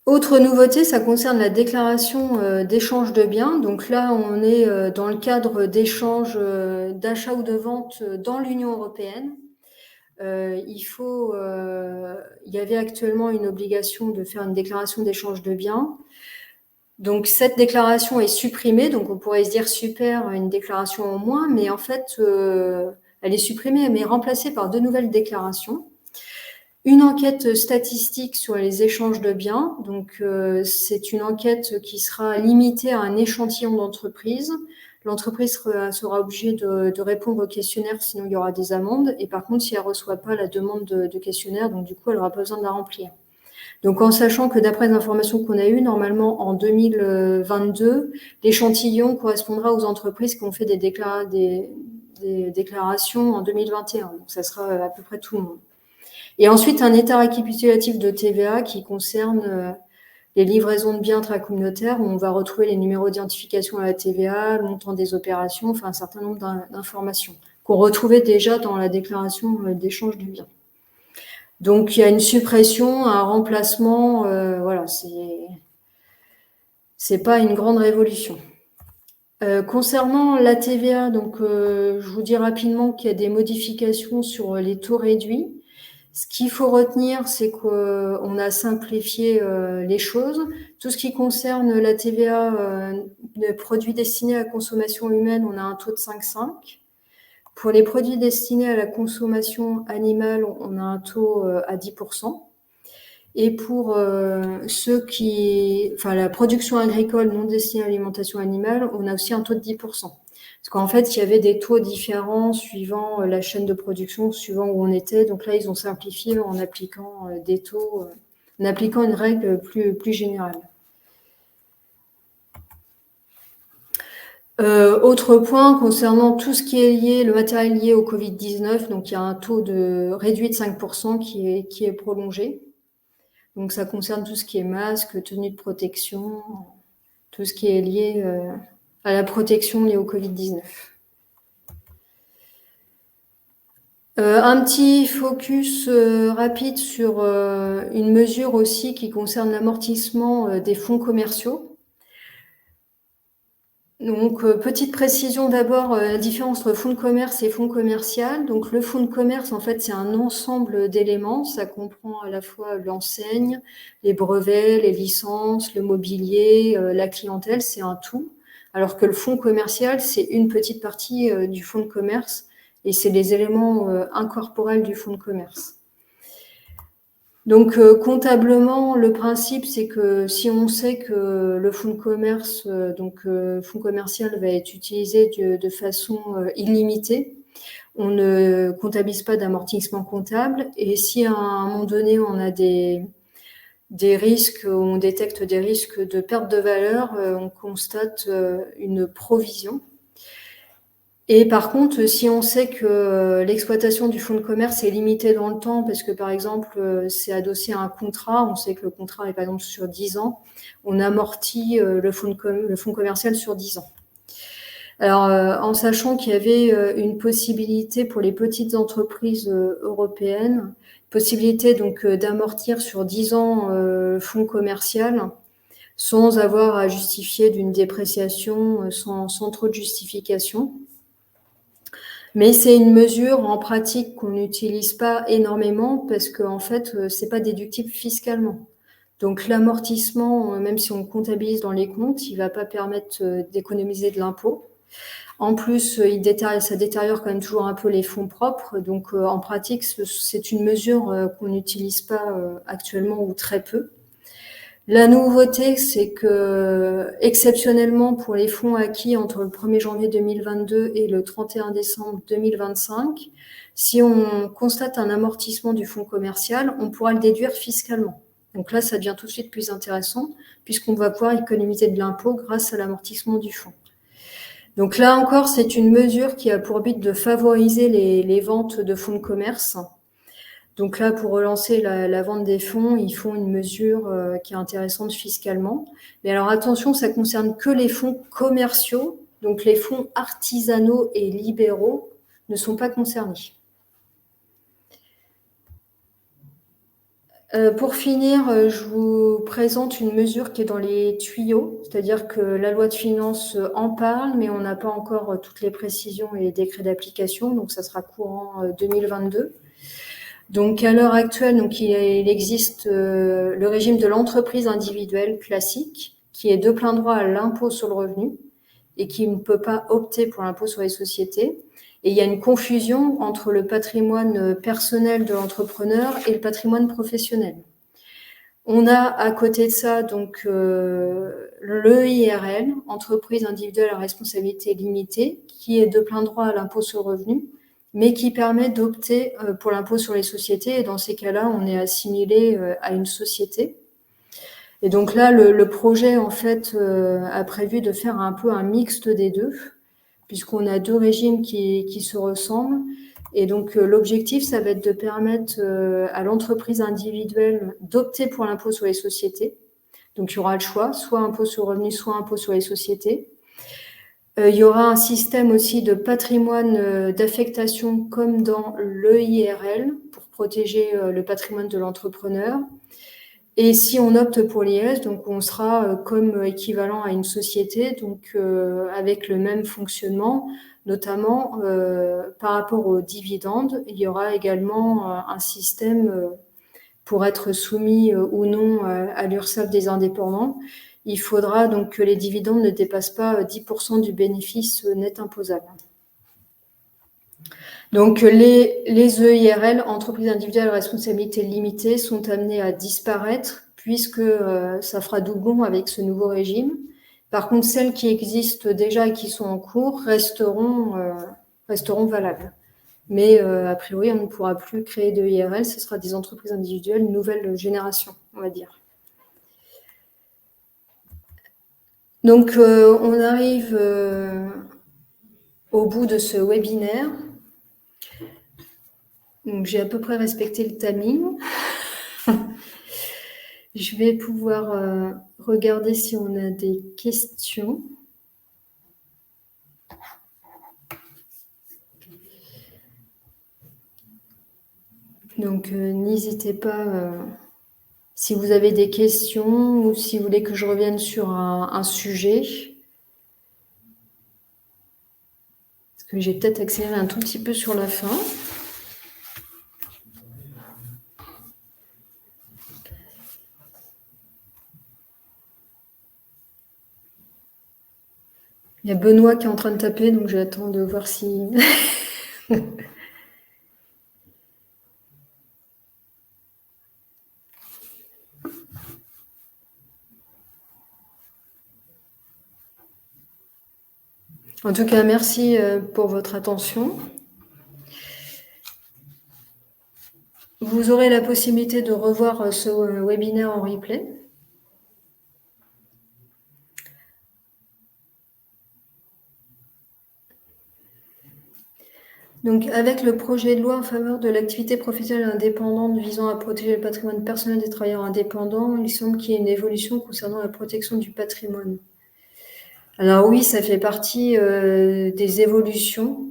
S1: Autre nouveauté, ça concerne la déclaration d'échange de biens. Donc là, on est dans le cadre d'échanges d'achat ou de vente dans l'Union européenne. Il y avait actuellement une obligation de faire une déclaration d'échange de biens. Donc cette déclaration est supprimée. Donc on pourrait se dire super, une déclaration en moins, mais en fait, elle est supprimée, mais remplacée par 2 nouvelles déclarations. Une enquête statistique sur les échanges de biens. Donc, c'est une enquête qui sera limitée à un échantillon d'entreprises. L'entreprise sera obligée de répondre au questionnaire, sinon il y aura des amendes. Et par contre, si elle ne reçoit pas la demande de questionnaire, donc du coup, elle n'aura pas besoin de la remplir. Donc, en sachant que d'après les informations qu'on a eues, normalement, en 2022, l'échantillon correspondra aux entreprises qui ont fait des déclarations en 2021. Donc, ça sera à peu près tout le monde. Et ensuite, un état récapitulatif de TVA qui concerne les livraisons de biens intracommunautaires où on va retrouver les numéros d'identification à la TVA, le montant des opérations, enfin un certain nombre d'informations qu'on retrouvait déjà dans la déclaration d'échange de biens. Donc, il y a une suppression, un remplacement, voilà, c'est pas une grande révolution. Concernant la TVA, donc je vous dis rapidement qu'il y a des modifications sur les taux réduits. Ce qu'il faut retenir, c'est qu'on a simplifié les choses. Tout ce qui concerne la TVA de produits destinés à la consommation humaine, on a un taux de 5,5. Pour les produits destinés à la consommation animale, on a un taux à 10%. Et pour la production agricole non destinée à l'alimentation animale, on a aussi un taux de 10%. Parce qu'en fait, il y avait des taux différents suivant la chaîne de production, suivant où on était. Donc là, ils ont simplifié en appliquant des taux, en appliquant une règle plus générale. Autre point concernant tout ce qui est lié, le matériel lié au Covid-19, donc il y a un taux réduit de 5% qui est prolongé. Donc ça concerne tout ce qui est masque, tenue de protection, tout ce qui est lié à la protection liée au Covid-19. Un petit focus rapide sur une mesure aussi qui concerne l'amortissement des fonds commerciaux. Donc, petite précision d'abord, la différence entre fonds de commerce et fonds commercial. Donc, le fonds de commerce, en fait, c'est un ensemble d'éléments. Ça comprend à la fois l'enseigne, les brevets, les licences, le mobilier, la clientèle, c'est un tout. Alors que le fonds commercial, c'est une petite partie du fonds de commerce et c'est les éléments incorporels du fonds de commerce. Donc, comptablement, le principe, c'est que si on sait que le fonds de commerce, fonds commercial va être utilisé de façon illimitée, on ne comptabilise pas d'amortissement comptable. Et si à un moment donné, on a des risques, on détecte des risques de perte de valeur, on constate une provision. Et par contre, si on sait que l'exploitation du fonds de commerce est limitée dans le temps, parce que par exemple, c'est adossé à un contrat, on sait que le contrat est par exemple sur 10 ans, on amortit le fonds commercial sur 10 ans. Alors, en sachant qu'il y avait une possibilité pour les petites entreprises européennes, possibilité donc d'amortir sur 10 ans fonds commercial sans avoir à justifier d'une dépréciation, sans trop de justification. Mais c'est une mesure en pratique qu'on n'utilise pas énormément parce qu'en fait, c'est pas déductible fiscalement. Donc l'amortissement, même si on le comptabilise dans les comptes, il va pas permettre d'économiser de l'impôt. En plus, ça détériore quand même toujours un peu les fonds propres. Donc en pratique, c'est une mesure qu'on n'utilise pas actuellement ou très peu. La nouveauté, c'est que exceptionnellement pour les fonds acquis entre le 1er janvier 2022 et le 31 décembre 2025, si on constate un amortissement du fonds commercial, on pourra le déduire fiscalement. Donc là, ça devient tout de suite plus intéressant puisqu'on va pouvoir économiser de l'impôt grâce à l'amortissement du fonds. Donc là encore, c'est une mesure qui a pour but de favoriser les ventes de fonds de commerce. Donc là, pour relancer la vente des fonds, ils font une mesure qui est intéressante fiscalement. Mais alors attention, ça concerne que les fonds commerciaux. Donc les fonds artisanaux et libéraux ne sont pas concernés. Pour finir, je vous présente une mesure qui est dans les tuyaux, c'est-à-dire que la loi de finances en parle, mais on n'a pas encore toutes les précisions et les décrets d'application, donc ça sera courant 2022. Donc à l'heure actuelle, donc il existe le régime de l'entreprise individuelle classique, qui est de plein droit à l'impôt sur le revenu et qui ne peut pas opter pour l'impôt sur les sociétés. Et il y a une confusion entre le patrimoine personnel de l'entrepreneur et le patrimoine professionnel. On a à côté de ça donc l'EIRL, entreprise individuelle à responsabilité limitée, qui est de plein droit à l'impôt sur le revenu, mais qui permet d'opter pour l'impôt sur les sociétés. Et dans ces cas-là, on est assimilé à une société. Et donc là, le projet, en fait, a prévu de faire un peu un mixte des deux, puisqu'on a deux régimes qui se ressemblent. Et donc, l'objectif, ça va être de permettre à l'entreprise individuelle d'opter pour l'impôt sur les sociétés. Donc, il y aura le choix, soit impôt sur le revenu, soit impôt sur les sociétés. Il y aura un système aussi de patrimoine d'affectation comme dans l'EIRL pour protéger le patrimoine de l'entrepreneur. Et si on opte pour l'IS, donc on sera comme équivalent à une société, donc avec le même fonctionnement, notamment par rapport aux dividendes. Il y aura également un système pour être soumis ou non à l'URSSAF des indépendants. Il faudra donc que les dividendes ne dépassent pas 10% du bénéfice net imposable. Donc les EIRL, entreprises individuelles à responsabilité limitée, sont amenées à disparaître puisque ça fera doublon avec ce nouveau régime. Par contre, celles qui existent déjà et qui sont en cours resteront valables. Mais a priori, on ne pourra plus créer de IRL, ce sera des entreprises individuelles nouvelle génération, on va dire. Donc, on arrive au bout de ce webinaire. Donc, j'ai à peu près respecté le timing. Je vais pouvoir regarder si on a des questions. Donc, n'hésitez pas si vous avez des questions ou si vous voulez que je revienne sur un sujet. Parce que j'ai peut-être accéléré un tout petit peu sur la fin. Il y a Benoît qui est en train de taper, donc j'attends de voir si... En tout cas, merci pour votre attention. Vous aurez la possibilité de revoir ce webinaire en replay. Donc, avec le projet de loi en faveur de l'activité professionnelle indépendante visant à protéger le patrimoine personnel des travailleurs indépendants, il semble qu'il y ait une évolution concernant la protection du patrimoine. Alors oui, ça fait partie des évolutions,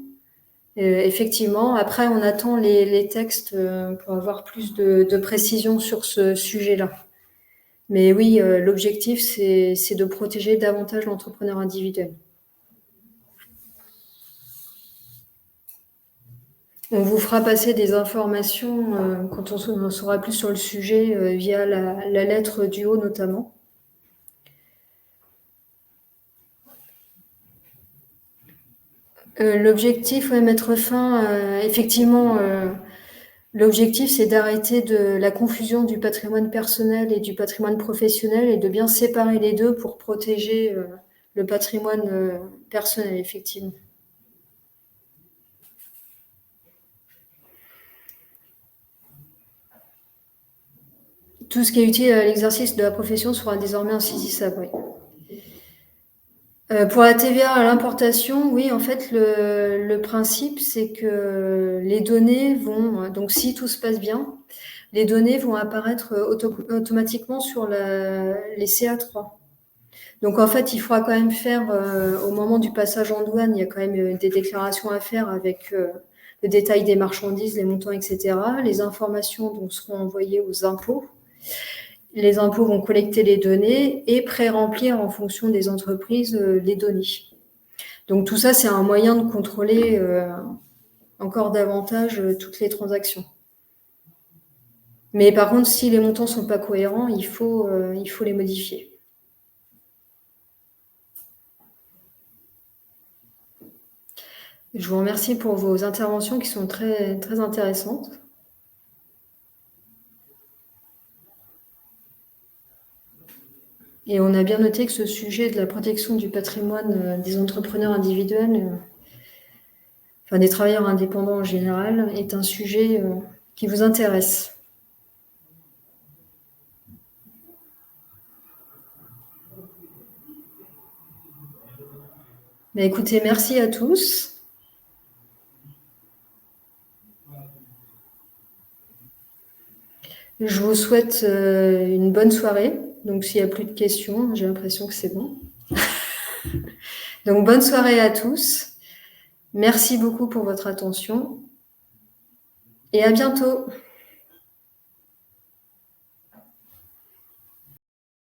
S1: effectivement. Après, on attend les textes pour avoir plus de précision sur ce sujet-là. Mais oui, l'objectif, c'est de protéger davantage l'entrepreneur individuel. On vous fera passer des informations quand on en saura plus sur le sujet via la lettre du haut notamment. L'objectif, mettre fin, effectivement, l'objectif, c'est d'arrêter la confusion du patrimoine personnel et du patrimoine professionnel et de bien séparer les deux pour protéger le patrimoine personnel, effectivement. Tout ce qui est utile à l'exercice de la profession sera désormais insaisissable, oui. Pour la TVA à l'importation, oui, en fait, le principe, c'est que les données vont, donc si tout se passe bien, les données vont apparaître automatiquement sur les CA3. Donc en fait, il faudra quand même faire, au moment du passage en douane, il y a quand même des déclarations à faire avec le détail des marchandises, les montants, etc. Les informations donc, seront envoyées aux impôts. Les impôts vont collecter les données et pré-remplir en fonction des entreprises les données. Donc tout ça, c'est un moyen de contrôler encore davantage toutes les transactions. Mais par contre, si les montants ne sont pas cohérents, il faut les modifier. Je vous remercie pour vos interventions qui sont très, très intéressantes. Et on a bien noté que ce sujet de la protection du patrimoine des entrepreneurs individuels, enfin des travailleurs indépendants en général, est un sujet qui vous intéresse. Mais écoutez, merci à tous. Je vous souhaite une bonne soirée. Donc, s'il n'y a plus de questions, j'ai l'impression que c'est bon. Donc, bonne soirée à tous. Merci beaucoup pour votre attention et à bientôt.